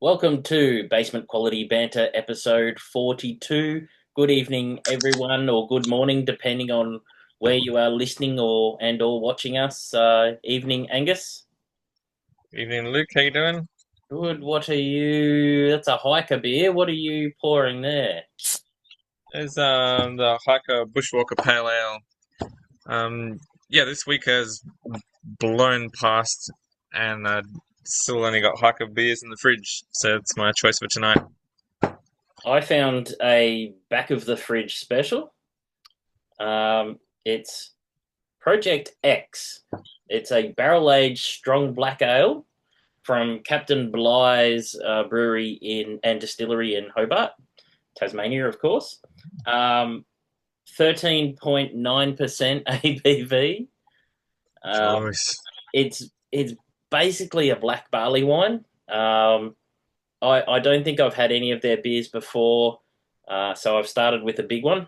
Welcome to Basement Quality Banter episode 42. Good evening, everyone, or good morning, depending on where you are listening or watching us. Evening, Angus. Evening, Luke. How you doing? Good. What are you? That's a hiker beer. What are you pouring there? There's the Hiker Bushwalker Pale Ale. Yeah, this week has blown past, and still only got Hiker beers in the fridge, so it's my choice for tonight. I found a back of the fridge special. It's Project X. It's a barrel aged strong black ale from Captain Bligh's brewery and distillery in Hobart, Tasmania, of course. 13.9% ABV. Nice. It's basically a black barley wine. I don't think I've had any of their beers before, so I've started with a big one.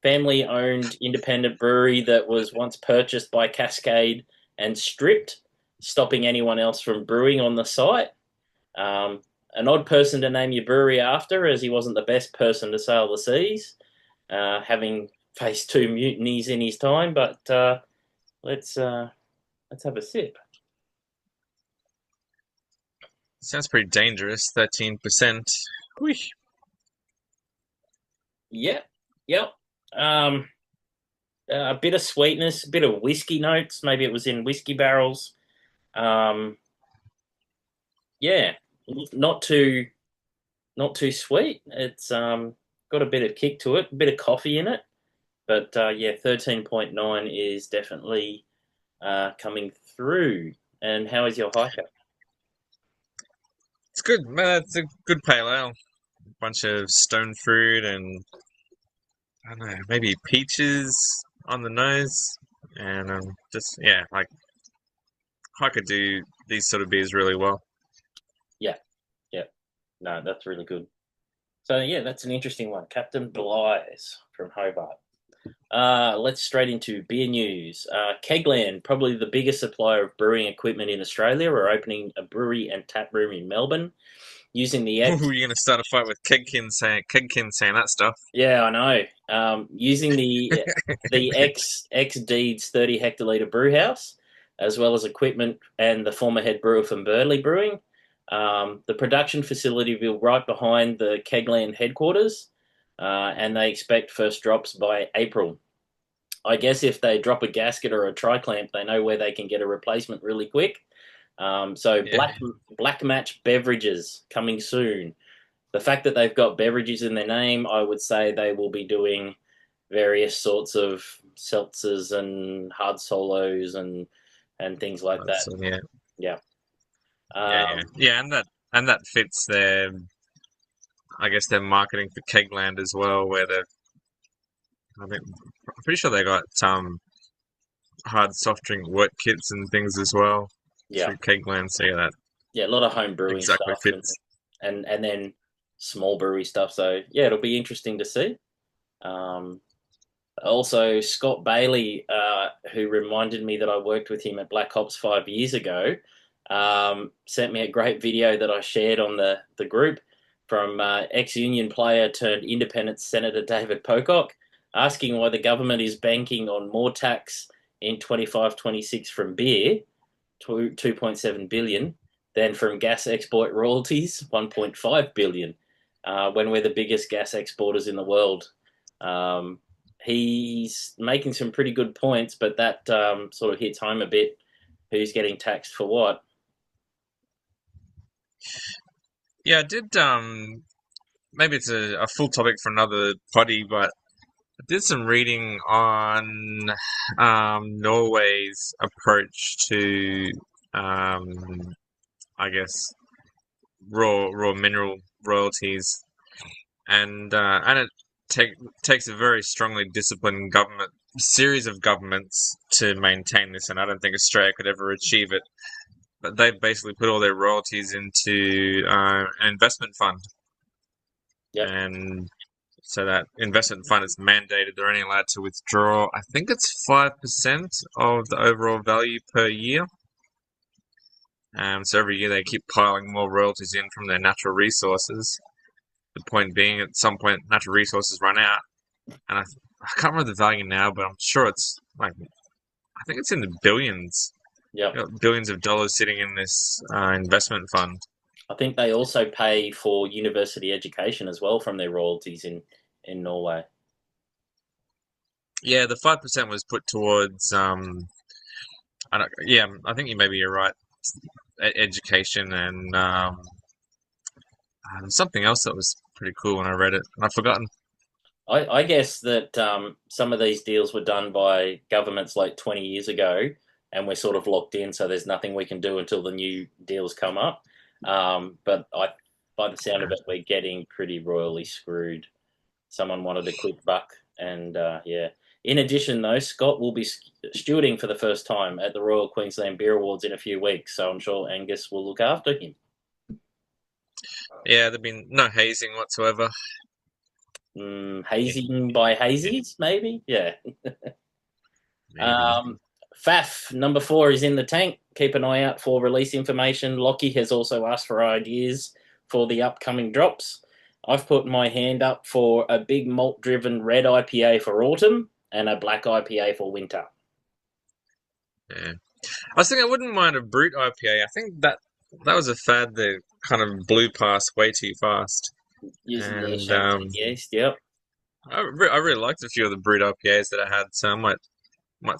Family-owned independent brewery that was once purchased by Cascade and stripped, stopping anyone else from brewing on the site. An odd person to name your brewery after, as he wasn't the best person to sail the seas, having faced two mutinies in his time. But let's have a sip. Sounds pretty dangerous. 13%. Whoosh. Yep. A bit of sweetness, a bit of whiskey notes. Maybe it was in whiskey barrels. Yeah, not too sweet. It's got a bit of kick to it, a bit of coffee in it. But yeah, 13.9 is definitely coming through. And how is your hiker? It's good, man. It's a good pale ale. A bunch of stone fruit and I don't know, maybe peaches on the nose, and just yeah, like I could do these sort of beers really well. Yeah, yeah. No, that's really good. So yeah, that's an interesting one. Captain Bly's from Hobart. Let's straight into beer news. Kegland, probably the biggest supplier of brewing equipment in Australia, are opening a brewery and tap room in Melbourne using the X. Ooh, you're gonna start a fight with Kegkin saying that stuff. Yeah, I know. Using the X Deeds 30 hectoliter brew house, as well as equipment and the former head brewer from Burnley Brewing. The production facility will be right behind the Kegland headquarters, and they expect first drops by April. I guess if they drop a gasket or a tri-clamp, they know where they can get a replacement really quick. So Yeah, black match beverages coming soon. The fact that they've got beverages in their name, I would say they will be doing various sorts of seltzers and hard solos and things like that. so, yeah, Yeah. yeah, Um, yeah, and that fits their, I guess, their marketing for Kegland as well, where I think, I'm pretty sure they got hard soft drink wet kits and things as well yeah. through Kegland, so yeah, that Yeah. A lot of home brewing exactly stuff and fits. and and then small brewery stuff. So yeah, it'll be interesting to see. Um, Also, Scott Bailey, who reminded me that I worked with him at Black Hops 5 years ago, sent me a great video that I shared on the group from ex-union player turned independent Senator David Pocock, asking why the government is banking on more tax in 25-26 from beer, 2.7 billion, than from gas export royalties, 1.5 billion, when we're the biggest gas exporters in the world. Um, he's making some pretty good points, but that sort of hits home a bit. Who's getting taxed for what? Yeah, I did. Maybe it's a full topic for another potty, but I did some reading on Norway's approach to, I guess, raw mineral royalties, and it takes a very strongly disciplined government series of governments to maintain this, and I don't think Australia could ever achieve it. But they basically put all their royalties into an investment fund, Yep. and so that investment fund is mandated. They're only allowed to withdraw, I think it's 5% of the overall value per year. So every year they keep piling more royalties in from their natural resources. The point being, at some point, natural resources run out, and I can't remember the value now, but I'm sure it's like I think it's in the billions. Yep. You got billions of dollars sitting in this investment fund. I think they also pay for university education as well from their royalties in Norway. Yeah, the 5% was put towards yeah, I think you're right. Education and something else that was pretty cool when I read it, and I've forgotten. I guess that some of these deals were done by governments like 20 years ago, and we're sort of locked in, so there's nothing we can do until the new deals come up. By the sound of Yeah. it, we're getting pretty royally screwed. Someone wanted a quick buck, and yeah. In addition, though, Scott will be stewarding for the first time at the Royal Queensland Beer Awards in a few weeks, so I'm sure Angus will look after him. Yeah, there've been no hazing whatsoever. Hazing by hazies, maybe? Yeah. Maybe. Um, FAF number 4 is in the tank. Keep an eye out for release information. Lockie has also asked for ideas for the upcoming drops. I've put my hand up for a big malt driven red IPA for autumn and a black IPA for winter. Yeah. I was thinking I wouldn't mind a brut IPA. I think that was a fad that kind of blew past way too fast. Using the And champagne yeast, yep. I really liked a few of the brut IPAs that I had, so I might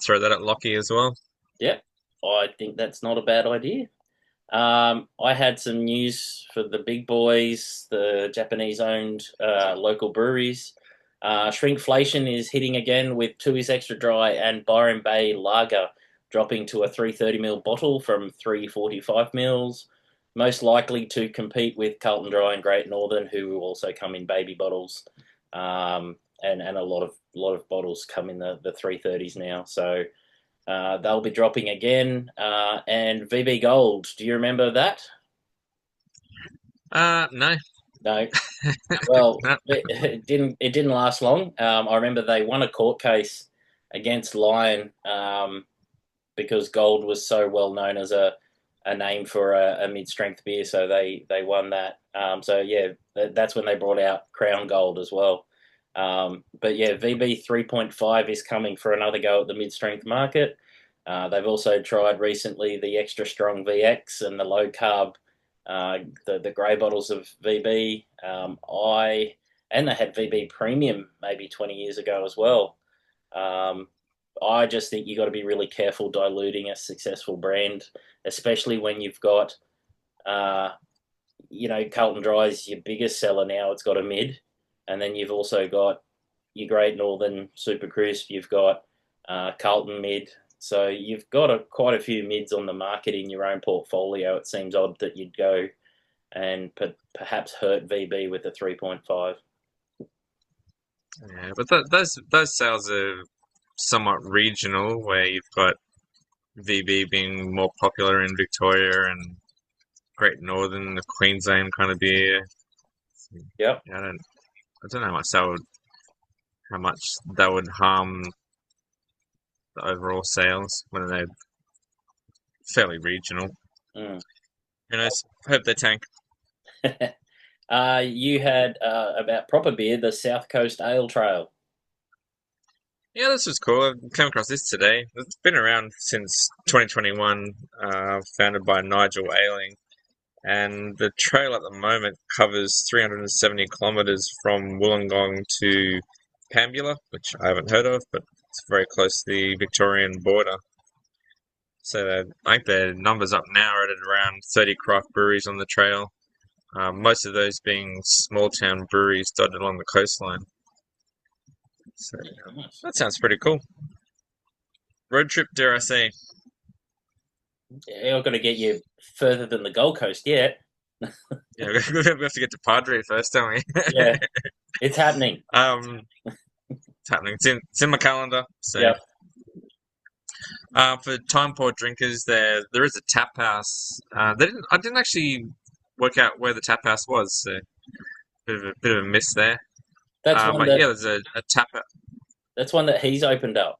throw that at Lockie as well. Yep. I think that's not a bad idea. I had some news for the big boys, the Japanese-owned local breweries. Shrinkflation is hitting again with Tui's Extra Dry and Byron Bay Lager dropping to a 330ml bottle from 345ml, most likely to compete with Carlton Dry and Great Northern, who will also come in baby bottles, and a lot of bottles come in the 330s now. So they'll be dropping again. And VB Gold, do you remember that? No. No. Well, No. it didn't last long. I remember they won a court case against Lion because Gold was so well known as a name for a mid strength beer, so they won that. So yeah, that's when they brought out Crown Gold as well. But yeah, VB 3.5 is coming for another go at the mid strength market. They've also tried recently the extra strong VX and the low carb, the grey bottles of VB. And they had VB Premium maybe 20 years ago as well. Um, I just think you got to be really careful diluting a successful brand, especially when you've got, uh, Carlton Dry is your biggest seller now. It's got a mid, and then you've also got your Great Northern Super Crisp. You've got Carlton mid. So you've got quite a few mids on the market in your own portfolio. It seems odd that you'd go and perhaps hurt VB with a 3.5. Yeah, but those sales are somewhat regional, where you've got VB being more popular in Victoria and Great Northern, the Queensland kind of beer. Yep. Yeah, I don't know how much that would harm the overall sales when they're fairly regional. Mm. Who knows? Hope they tank. You had about proper beer, the South Coast Ale Trail. Yeah, this was cool. I came across this today. It's been around since 2021, founded by Nigel Ayling. And the trail at the moment covers 370 kilometres from Wollongong to Pambula, which I haven't heard of, but it's very close to the Victorian border. So I think the numbers up now are at around 30 craft breweries on the trail, most of those being small town breweries dotted along the coastline. So Nice. that sounds pretty cool. Road trip, dare I say. You're not going to get you further than the Gold Coast yet. Yeah, we have to get to Padre first, don't we? Yeah, it's happening. It's happening. It's in my calendar. So, Yep. for time poor drinkers, there is a tap house. I didn't actually work out where the tap house was. So, bit of a miss there. That's one But that yeah, there's a tap. that's one that he's opened up,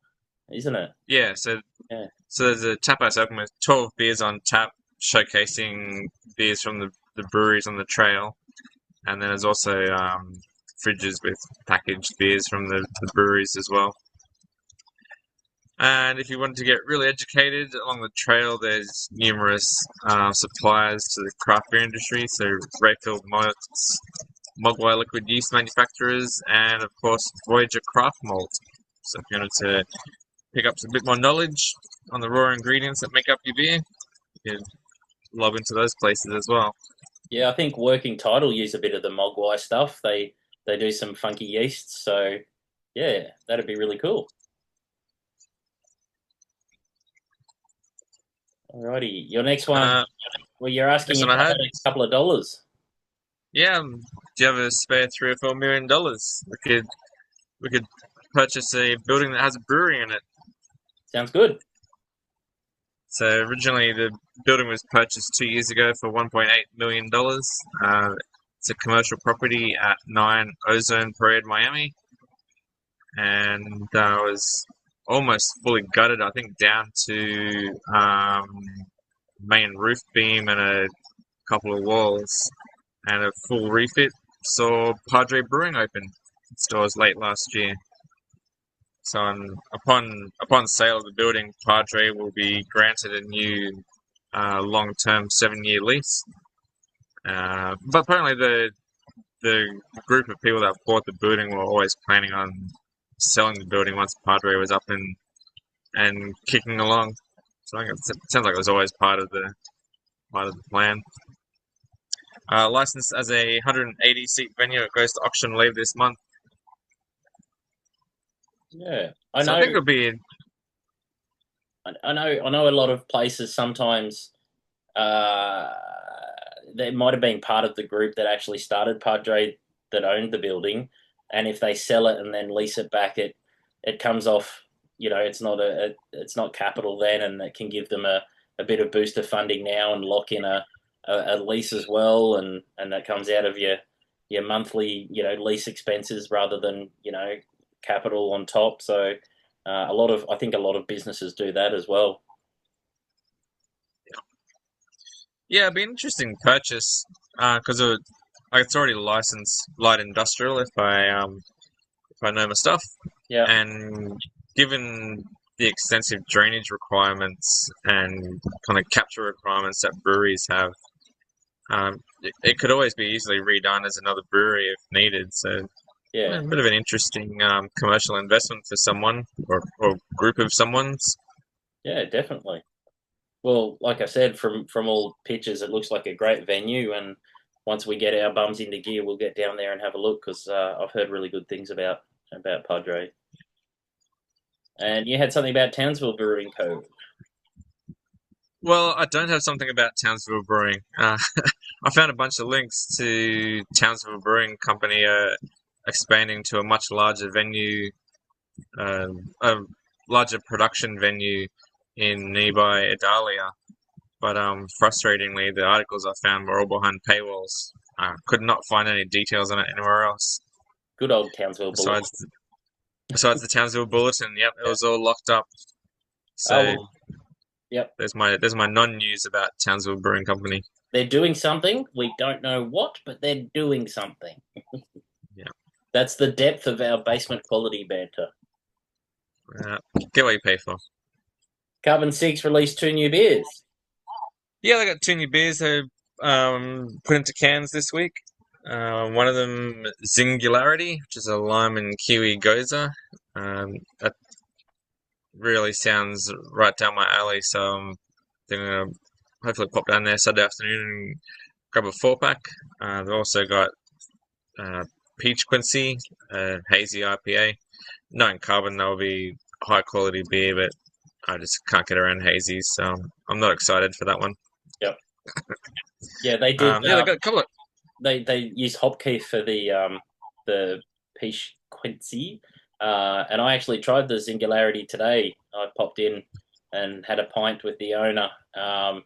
isn't it? Yeah, Yeah. so there's a tap house open with 12 beers on tap. showcasing beers from the breweries on the trail, and then there's also fridges with packaged beers from the breweries as well. And if you want to get really educated along the trail, there's numerous suppliers to the craft beer industry. So refill malts, Mogwai liquid yeast manufacturers, and of course Voyager craft malt. So if you wanted to pick up a bit more knowledge on the raw ingredients that make up your beer, you can log into those places as well. Yeah, I think Working Title use a bit of the Mogwai stuff. They do some funky yeasts, so yeah, that'd be really cool. Alrighty, your next one. Uh, Well, you're asking next if one I I had, had a couple of dollars. yeah, do you have a spare $3 or $4 million? We could purchase a building that has a brewery in it. Sounds good. So originally the building was purchased 2 years ago for $1.8 million. It's a commercial property at 9 Ozone Parade, Miami, and was almost fully gutted. I think down to main roof beam and a couple of walls, and a full refit saw Padre Brewing open stores late last year. So upon sale of the building, Padre will be granted a new long-term 7-year lease. But apparently the group of people that bought the building were always planning on selling the building once Padre was up and kicking along. So I think it sounds like it was always part of the plan. Licensed as a 180-seat venue, it goes to auction later this month. Yeah, So I think it'll be. I know. A lot of places sometimes uh, they might have been part of the group that actually started Padre that owned the building, and if they sell it and then lease it back, it comes off. You know, it's not capital then, and it can give them a bit of booster funding now and lock in a lease as well, and that comes out of your monthly lease expenses rather than capital on top. So I think a lot of businesses do that as well. Yeah, it'd be an interesting purchase because it's already licensed light industrial if I know my stuff, Yeah, and given the extensive drainage requirements and kind of capture requirements that breweries have, it could always be easily redone as another brewery if needed. So yeah, a bit of an interesting commercial investment for someone or group of someone's. yeah, definitely. Well, like I said, from all pictures, it looks like a great venue, and once we get our bums into gear, we'll get down there and have a look because I've heard really good things about Padre. And you had something about Townsville Brewing Co. Well, I don't have something about Townsville Brewing. I found a bunch of links to Townsville Brewing Company expanding to a much larger venue, a larger production venue in nearby Idalia. But frustratingly, the articles I found were all behind paywalls. Could not find any details on it anywhere else Good old Townsville Bullet. besides besides the Townsville Bulletin. Yep, it Yeah. was all locked up. Oh, So well, yep. there's my non-news about Townsville Brewing Company. They're doing something. We don't know what, but they're doing something. Yeah, That's the depth of our basement quality banter. get what you pay for. Carbon 6 released 2 new beers. Yeah, they got 2 new beers they put into cans this week. One of them, Singularity, which is a lime and kiwi gose. That really sounds right down my alley, so I'm gonna hopefully pop down there Saturday afternoon and grab a 4-pack. They've also got uh, Peach Quincy, hazy IPA. Knowing carbon, that'll be high quality beer, but I just can't get around hazies, so I'm not excited for that one. Yep. Yeah, they did. Yeah, they got a couple of. They used Hopkeef for the Peach Quincy, and I actually tried the Singularity today. I popped in and had a pint with the owner, and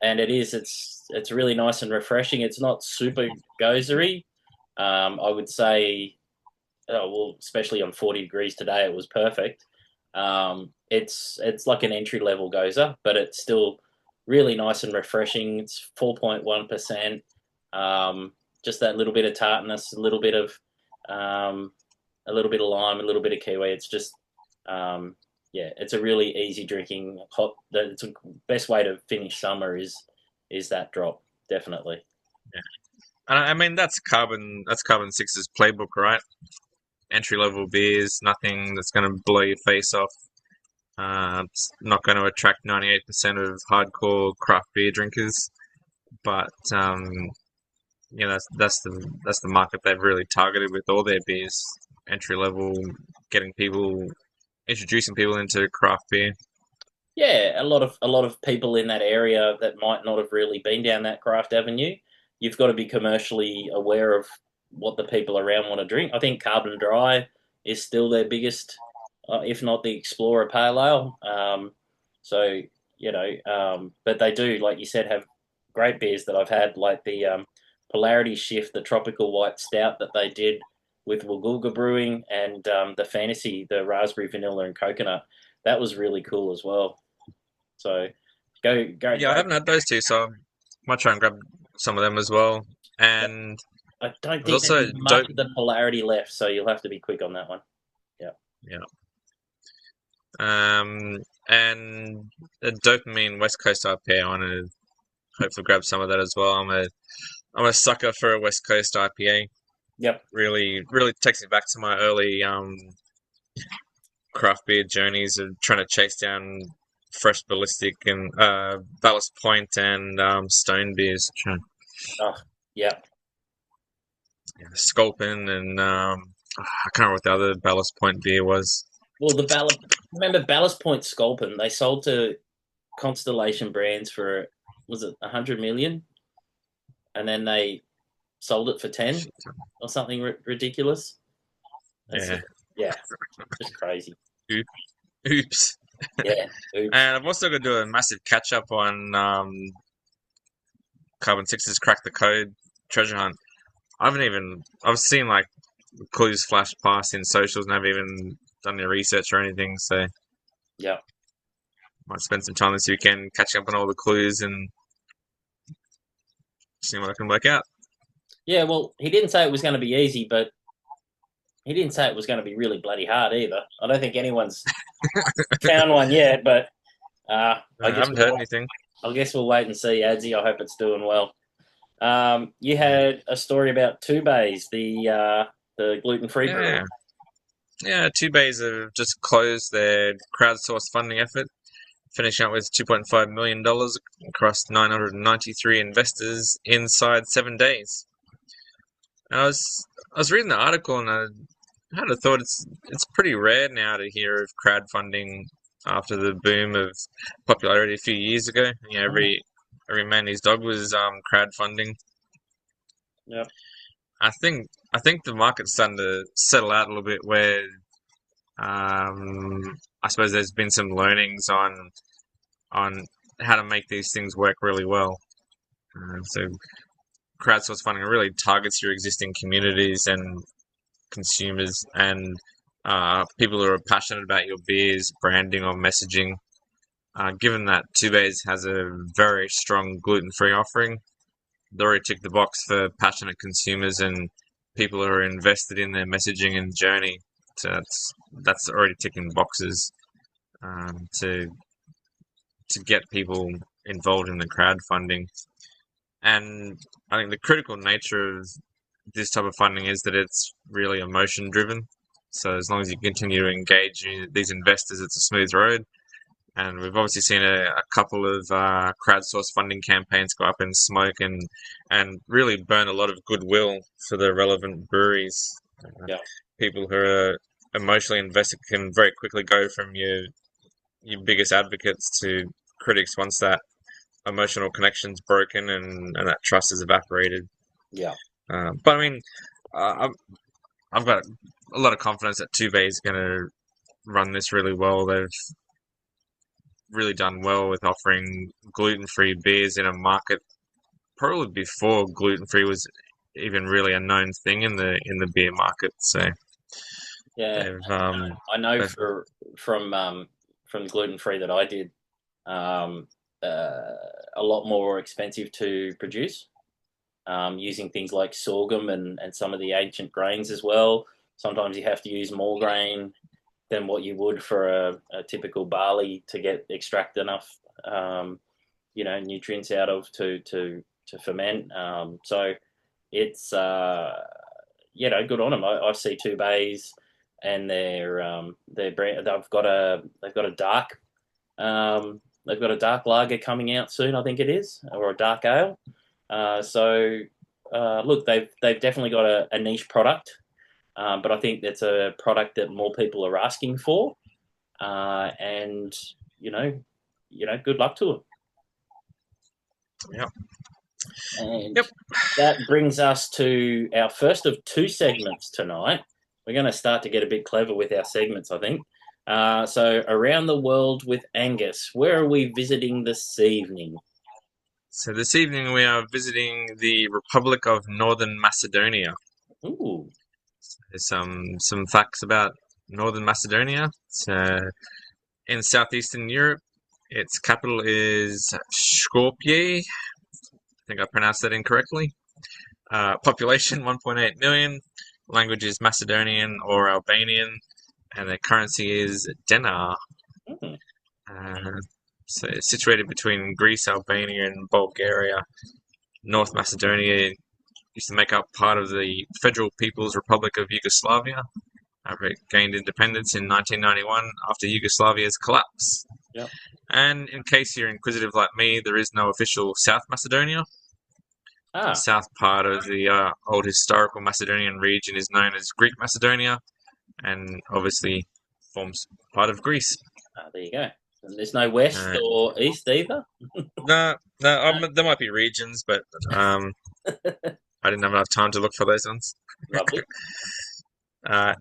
it's really nice and refreshing. It's not super gozery. I would say, well, especially on 40 degrees today, it was perfect. It's like an entry level gozer, but it's still really nice and refreshing. It's 4.1%. Just that little bit of tartness, um, a little bit of lime, a little bit of kiwi. It's just yeah, it's a really easy drinking hot. It's a best way to finish summer is that drop, definitely. Yeah. And I mean that's Carbon Six's playbook, right? Entry level beers, nothing that's going to blow your face off. It's not going to attract 98% of hardcore craft beer drinkers, but that's the market they've really targeted with all their beers. Entry level, getting people, introducing people into craft beer. Yeah, a lot of people in that area that might not have really been down that craft avenue. You've got to be commercially aware of what the people around want to drink. I think Carbon Dry is still their biggest, if not the Explorer Pale Ale. So but they do, like you said, have great beers that I've had, like the Polarity Shift, the Tropical White Stout that they did with Wagulga Brewing, and the Fantasy, the Raspberry, Vanilla, and Coconut. That was really cool as well. So go. Yeah, I haven't had those two, so I might try and grab some of them as well. And I don't there's think also there's much dope. of the polarity left, so you'll have to be quick on that one. Yeah. Yeah. And a dopamine West Coast IPA. I want to hopefully grab some of that as well. I'm a sucker for a West Coast IPA. Yep. Really, really takes me back to my early craft beer journeys of trying to chase down fresh ballistic and Ballast Point and Stone beers. Oh, yep. Sculpin and I can't remember what the other Ballast Point beer was. Well, remember Ballast Point Sculpin? They sold to Constellation Brands for, was it 100 million, and then they sold it for 10 or something ridiculous. That's Yeah. just, yeah, just crazy. Oops. Yeah. Oops. And I've also got to do a massive catch up on Carbon Six's Crack the Code treasure hunt. I've seen like clues flash past in socials and I haven't even done any research or anything, so Yeah. might spend some time this weekend catching up on all the clues and seeing what I can work out. Yeah. Well, he didn't say it was going to be easy, but he didn't say it was going to be really bloody hard either. I don't think anyone's found one yet, but I haven't heard anything. I guess we'll wait and see. Adzi, I hope it's doing well. You had a story about Two Bays, the gluten-free brewery. Yeah. Yeah, Two Bays have just closed their crowdsourced funding effort, finishing up with $2.5 million across 993 investors inside 7 days. And I was reading the article and I had a thought it's pretty rare now to hear of crowdfunding after the boom of popularity a few years ago. You know, every man and his dog was crowdfunding. Yep. I think the market's starting to settle out a little bit where I suppose there's been some learnings on how to make these things work really well. So crowdsourced funding really targets your existing communities and consumers and people who are passionate about your beers, branding or messaging. Given that Two Bays has a very strong gluten-free offering, they already tick the box for passionate consumers and people who are invested in their messaging and journey. So that's already ticking boxes to get people involved in the crowdfunding. And I think the critical nature of this type of funding is that it's really emotion driven. So as long as you continue to engage these investors, it's a smooth road. And we've obviously seen a couple of crowdsourced funding campaigns go up in smoke and really burn a lot of goodwill for the relevant breweries. Yeah. People who are emotionally invested can very quickly go from your biggest advocates to critics once that emotional connection's broken and that trust is evaporated. Yeah. But I mean, I've got a lot of confidence that Two Bay is going to run this really well. They've really done well with offering gluten-free beers in a market probably before gluten-free was even really a known thing in the beer market. So Yeah. they've I know they've from gluten free that I did. a lot more expensive to produce, using things like sorghum and some of the ancient grains as well. Sometimes you have to use more grain than what you would for a typical barley to get extract enough, nutrients out of to ferment. So it's good on them. I see two bays, and they've got a dark they've got a dark lager coming out soon, I think it is, or a dark ale. Look, they've definitely got a niche product, but I think that's a product that more people are asking for, and good luck to them. Yep. And Yep. that brings us to our first of two segments tonight. We're going to start to get a bit clever with our segments, I think. So, around the world with Angus, where are we visiting this evening? So this evening we are visiting the Republic of Northern Macedonia. Ooh. There's some facts about Northern Macedonia. It's in southeastern Europe. Its capital is Skopje. I think I pronounced that incorrectly. Population 1.8 million. Language is Macedonian or Albanian, and their currency is denar. Mm. So it's situated between Greece, Albania, and Bulgaria. North Macedonia used to make up part of the Federal People's Republic of Yugoslavia. It gained independence in 1991 after Yugoslavia's collapse. Yep. And in case you're inquisitive like me, there is no official South Macedonia. The south part of the old historical Macedonian region is known as Greek Macedonia, and obviously forms part of Greece. There you go. And there's no west or east either? No, there might be regions, but I didn't have enough time to look for those ones. Lovely.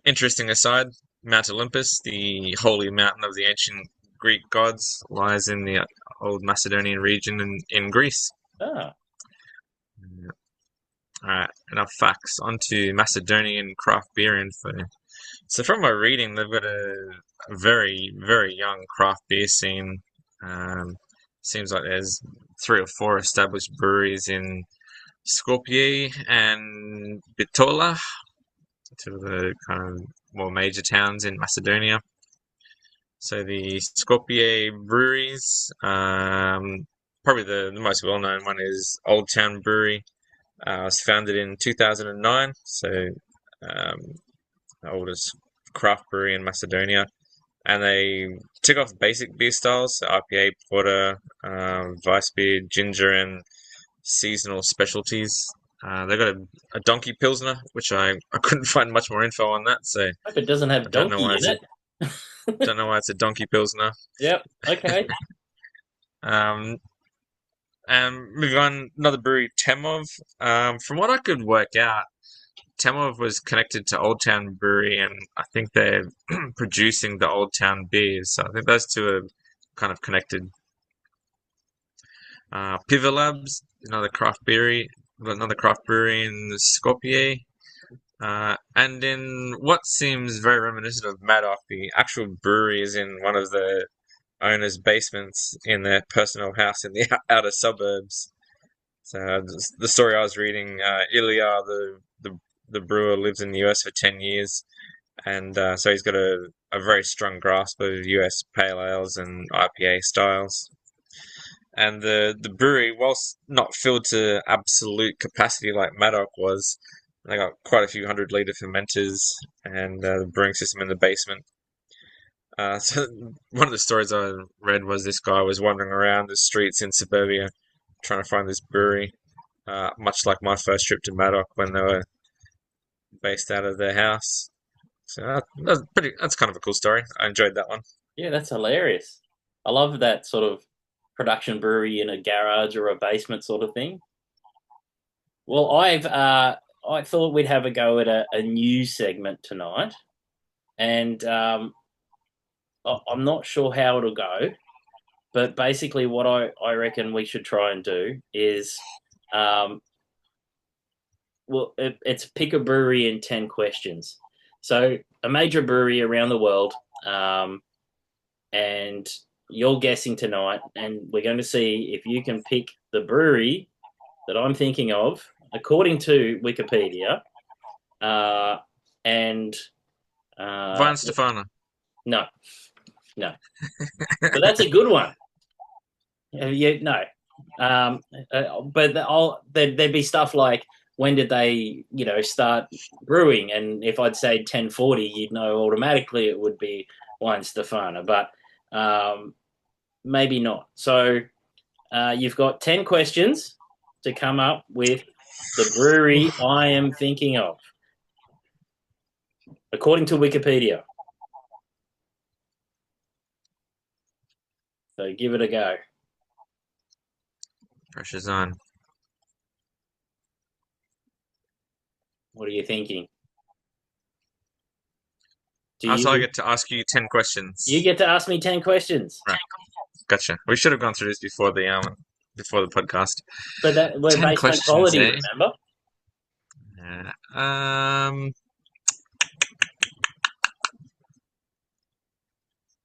Interesting aside, Mount Olympus, the holy mountain of the ancient Greek gods, lies in the old Macedonian region in Greece. Alright, enough facts. On to Macedonian craft beer info. So from my reading, they've got a very, very young craft beer scene. Seems like there's 3 or 4 established breweries in Skopje and Bitola, two of the kind of more major towns in Macedonia. So the Skopje breweries, probably the most well-known one is Old Town Brewery. It was founded in 2009, so the oldest craft brewery in Macedonia. And they tick off basic beer styles, so IPA, porter, vice beer, ginger, and seasonal specialties. They've got a donkeypilsner, which I couldn't find much more info on that, so I hope it doesn't have donkey in it. Don't know why it's a donkeypilsner. Yep, okay. And moving on, another brewery, Temov. From what I could work out, Temov was connected to Old Town Brewery, and I think they're producing the Old Town beers. So I think those two are kind of connected. Piva Labs, another craft brewery in Skopje. And in what seems very reminiscent of Madoc, the actual brewery is in one of the owner's basements in their personal house in the outer suburbs. So the story I was reading, Ilya, the brewer, lives in the US for 10 years, and so he's got a very strong grasp of US pale ales and IPA styles. And the brewery, whilst not filled to absolute capacity like Madoc was, they got quite a few 100-litre fermenters and the brewing system in the basement. So one of the stories I read was this guy was wandering around the streets in suburbia trying to find this brewery, much like my first trip to Madoc when they were based out of their house. So that's kind of a cool story. I enjoyed that one. Yeah, that's hilarious. I love that sort of production brewery in a garage or a basement sort of thing. Well, I thought we'd have a go at a new segment tonight, and I'm not sure how it'll go, but basically what I reckon we should try and do is, it's pick a brewery in 10 questions. So a major brewery around the world, and you're guessing tonight, and we're going to see if you can pick the brewery that I'm thinking of, according to Wikipedia. Uh, and Vine Stefano. no, no, but that's a good one. Yeah, no. But there'd be stuff like when did they, start brewing? And if I'd say 1040, you'd know automatically it would be Wine Stefano, but maybe not. So you've got 10 questions to come up with the brewery I am thinking of, according to Wikipedia. So give it a go. Pressure's on. What are you thinking? So I get to ask you 10 You questions. get to ask me 10 questions. Right. Gotcha. We should have gone through this before the podcast. But we're 10 based on questions, quality, eh? remember? Yeah.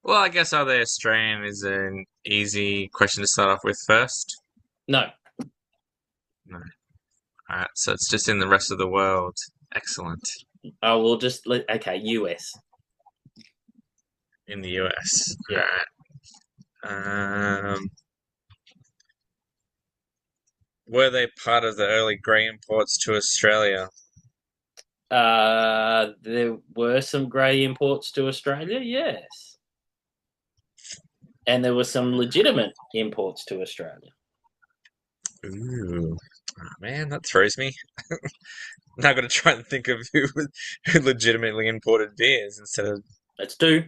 Well, I guess are they Australian is an easy question to start off with first. No. No. All right. So it's just in the rest of the world. Excellent. Oh, we'll just okay, US. In the US. Yeah. All right. Were they part of the early grey imports to Australia? There were some grey imports to Australia, yes. And there were some legitimate imports to Australia. Ooh. Oh, man, that throws me. Now I've got to try and think of who legitimately imported beers instead of. Let's do.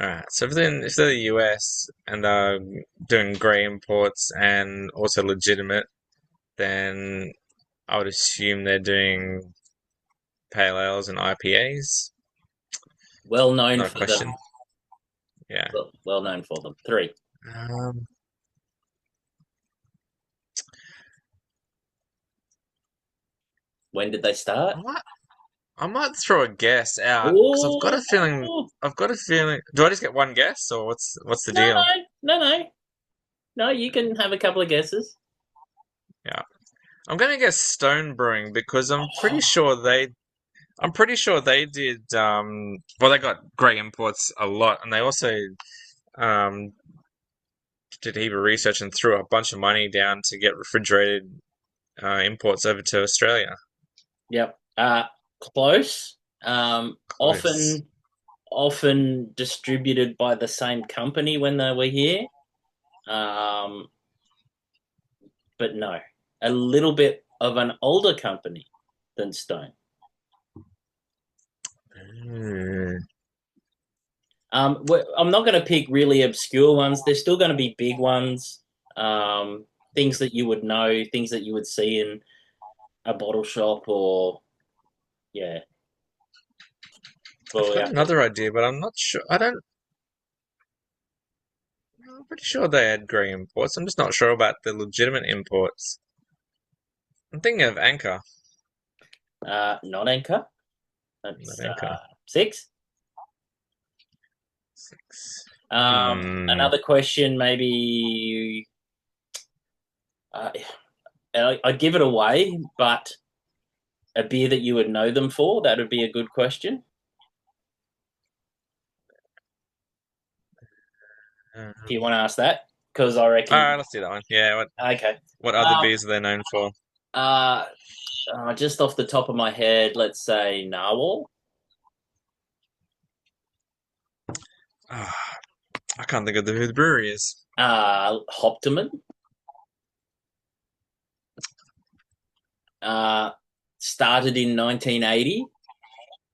Alright, so if they're the US and they're doing grey imports and also legitimate, then I would assume they're doing pale ales and IPAs. Well known Not a for them. question. Yeah. Well known for them. 3. Um, When did they start? I might throw a guess out because I've got a feeling. Oh, I've got a feeling. Do I just get one guess, or what's the no, deal? no. No, you can have a couple of guesses. Yeah, I'm gonna guess Stone Brewing because I'm pretty sure they did. Well, they got grey imports a lot, and they also um did a heap of research and threw a bunch of money down to get refrigerated imports over to Australia. Yep. Close. Close. Often distributed by the same company when they were here. Um, but no, a little bit of an older company than Stone. Hmm. I'm not going to pick really obscure ones. There's still going to be big ones, things that you would know, things that you would see in a bottle shop, or yeah. I've Well, got yeah. another idea, but I'm not sure. I don't. I'm pretty sure they had grey imports. I'm just not sure about the legitimate imports. I'm thinking of Anchor. Not Anchor. Not That's Anchor. 6. 6. Hmm. Another question, maybe. Uh, I'd give it away, but a beer that you would know them for, that would be a good question. If you want to ask that, because I All reckon. right, let's do that one. Yeah. Okay. What other Um, beers are they known for? uh, just off the top of my head, let's say Narwhal. Ah, I can't think of who the brewery is. Hoptoman. Uh, Started in 1980.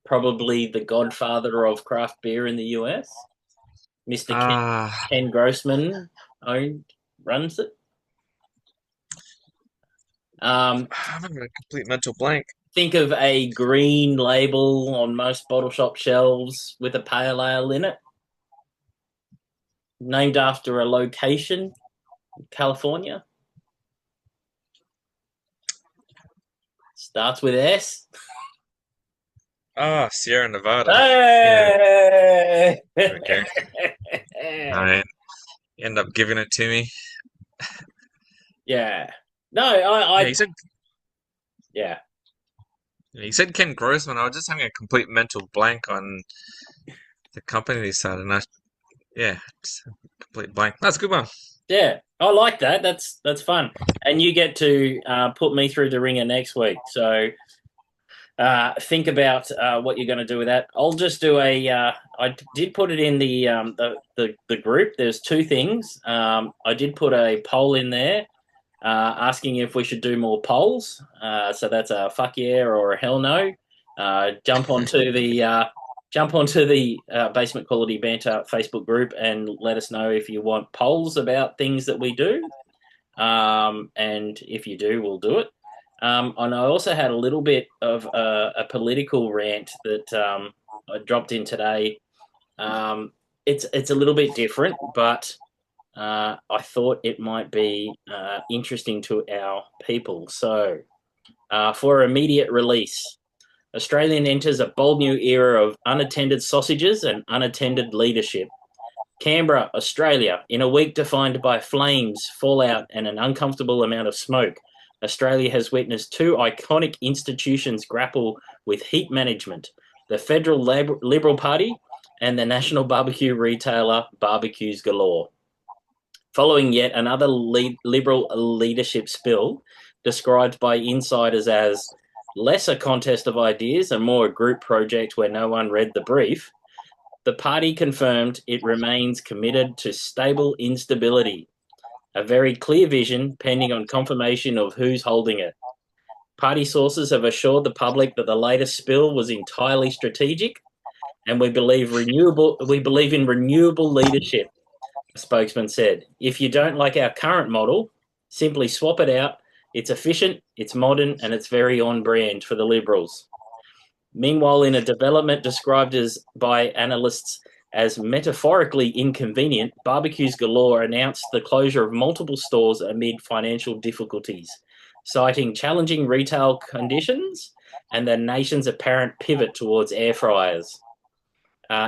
Probably the godfather of craft beer in the US. Mr. Ah, Ken Grossman runs it. I'm having a complete mental blank. Think of a green label on most bottle shop shelves with a pale ale in it, named after a location, California. Starts with S. Ah, Sierra Nevada. Yeah, Hey! okay. I end up giving it to me. Yeah. No, I Yeah, yeah. he said Ken Grossman. I was just having a complete mental blank on the company they started, and yeah, just a complete blank. That's a good one. Yeah, I like that. That's fun. And you get to put me through the ringer next week. So think about what you're going to do with that. I'll just do a. I did put it in the group. There's two things. I did put a poll in there asking if we should do more polls. So that's a fuck yeah or a hell no. Jump onto the Basement Quality Banter Facebook group and let us know if you want polls about things that we do. And if you do, we'll do it. And I also had a little bit of a political rant that I dropped in today. It's a little bit different, but I thought it might be interesting to our people. So, for immediate release, Australian enters a bold new era of unattended sausages and unattended leadership. Canberra, Australia, in a week defined by flames, fallout, and an uncomfortable amount of smoke, Australia has witnessed two iconic institutions grapple with heat management: the Federal Liberal Party and the national barbecue retailer Barbecues Galore. Following yet another Liberal leadership spill, described by insiders as less a contest of ideas and more a group project where no one read the brief, the party confirmed it remains committed to stable instability, a very clear vision pending on confirmation of who's holding it. Party sources have assured the public that the latest spill was entirely strategic, and we believe in renewable leadership, a spokesman said. If you don't like our current model, simply swap it out. It's efficient, it's modern, and it's very on brand for the Liberals. Meanwhile, in a development described as by analysts as metaphorically inconvenient, Barbecues Galore announced the closure of multiple stores amid financial difficulties, citing challenging retail conditions and the nation's apparent pivot towards air fryers.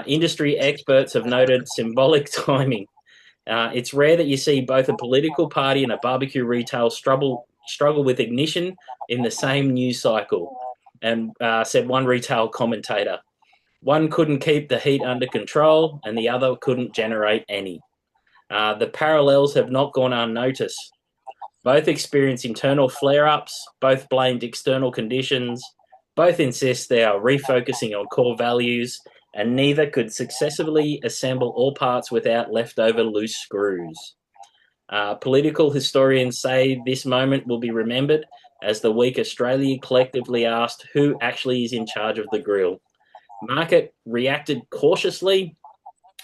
Industry experts have noted symbolic timing. It's rare that you see both a political party and a barbecue retail struggle with ignition in the same news cycle, and said one retail commentator. One couldn't keep the heat under control, and the other couldn't generate any. The parallels have not gone unnoticed. Both experience internal flare ups, both blamed external conditions, both insist they are refocusing on core values, and neither could successfully assemble all parts without leftover loose screws. Political historians say this moment will be remembered as the week Australia collectively asked who actually is in charge of the grill. Market reacted cautiously.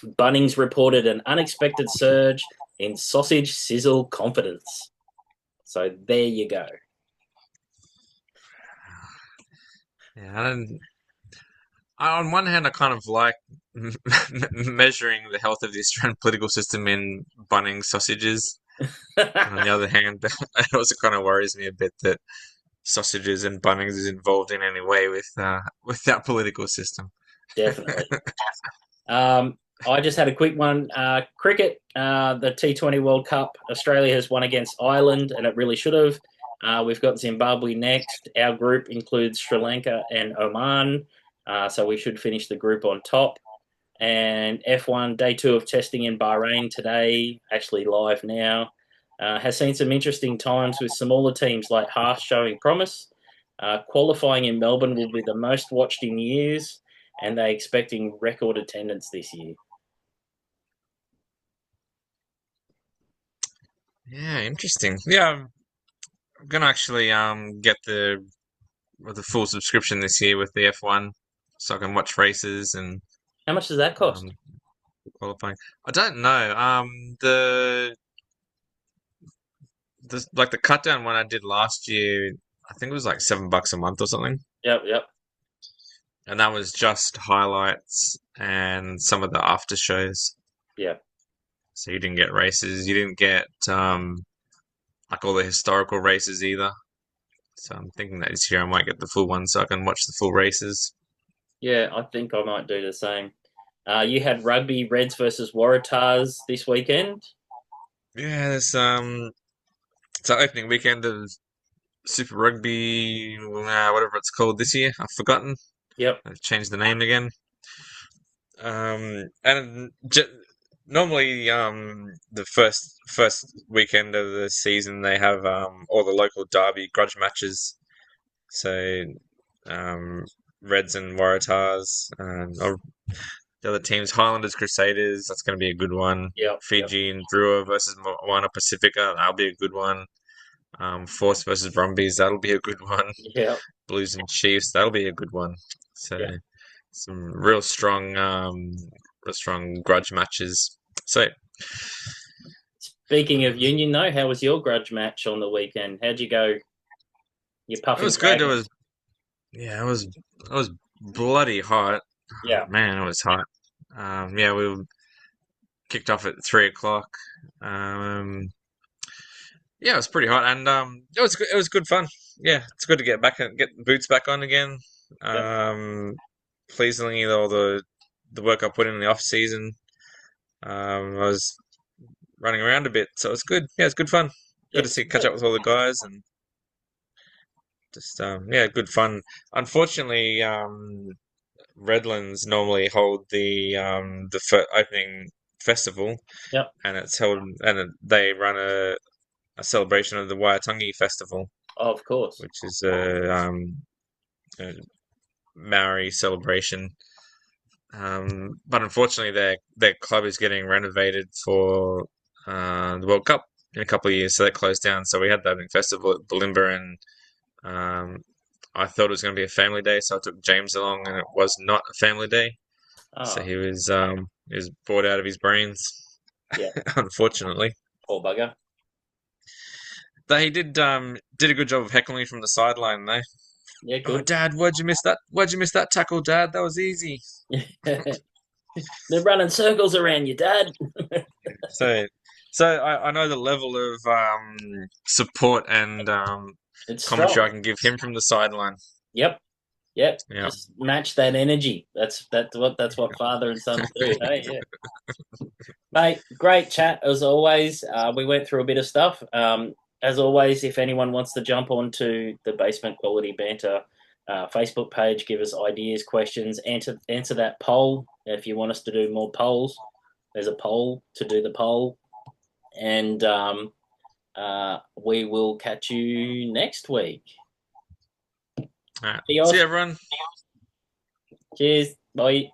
Bunnings reported an unexpected surge in sausage sizzle confidence. So there you go. Yeah, on one hand, I kind of like measuring the health of the Australian political system in Bunnings sausages. And on the other hand, it also kind of worries me a bit that sausages and Bunnings is involved in any way with that political system. Definitely. I just had a quick one. Cricket, the T20 World Cup, Australia has won against Ireland, and it really should have. We've got Zimbabwe next. Our group includes Sri Lanka and Oman, so we should finish the group on top. And F1 day two of testing in Bahrain today, actually live now, has seen some interesting times with smaller teams like Haas showing promise. Qualifying in Melbourne will be the most watched in years, and they're expecting record attendance this year. Yeah, interesting. Yeah, I'm gonna actually get the full subscription this year with the F1, so I can watch races and How much does that cost? um qualifying. I don't know. The like the cut down one I did last year, I think it was like $7 a month or something, Yep, yep, and that was just highlights and some of the after shows. yep. So you didn't get races, you didn't get like all the historical races either. So I'm thinking that this year I might get the full one so I can watch the full races. Yeah, I think I might do the same. You had rugby, Reds versus Waratahs this weekend. Yeah, it's our opening weekend of Super Rugby, whatever it's called this year. I've forgotten. Yep, I've changed the name again. And normally, the first weekend of the season, they have all the local derby grudge matches. So, um, Reds and Waratahs, or the other teams, Highlanders, Crusaders. That's going to be a good one. yep, yep, Fiji and Drua versus Moana Pacifica. That'll be a good one. Force versus Brumbies. That'll be a good one. yep, Blues and Chiefs. That'll be a good one. So yep. some real strong grudge matches. So Speaking of Union, though, how was your grudge match on the weekend? How'd you go? You it puffing was good. It dragons? was yeah. It was bloody hot. Yeah, Man, it was hot. Yeah, we kicked off at 3 o'clock. Um, yeah, it was pretty hot, and it was good fun. Yeah, it's good to get back and get the boots back on again. yep, Um, Pleasingly, all the work I put in the off season, I was running around a bit, so it's good. Yeah, it's good fun. Good to yep. see catch up with all the guys and just yeah, good fun. Unfortunately, Redlands normally hold the opening festival, Yep. and it's held they run a celebration of the Waitangi Festival, Oh, of course. which is a Maori celebration. But unfortunately, their club is getting renovated for the World Cup in a couple of years, so they closed down. So we had the opening festival at Bulimba, and um, I thought it was going to be a family day, so I took James along, and it was not a family day. So Oh, he was bored out of his brains, yeah. unfortunately. Poor bugger. But he did a good job of heckling me from the sideline, though. Yeah, Oh, good. Dad, why'd you miss that? Why'd you miss that tackle, Dad? That was easy. They're running circles around you, Dad. So, I know the level of support and It's commentary strong. I can give him from the sideline. Yep, yep. Yeah. Just match that energy. That's what father and sons do. Hey, yeah. Mate, great chat as always. We went through a bit of stuff. As always, if anyone wants to jump onto the Basement Quality Banter Facebook page, give us ideas, questions, answer that poll. If you want us to do more polls, there's a poll to do the poll, and we will catch you next week. All right. See you, Adios. everyone. Cheers. Bye.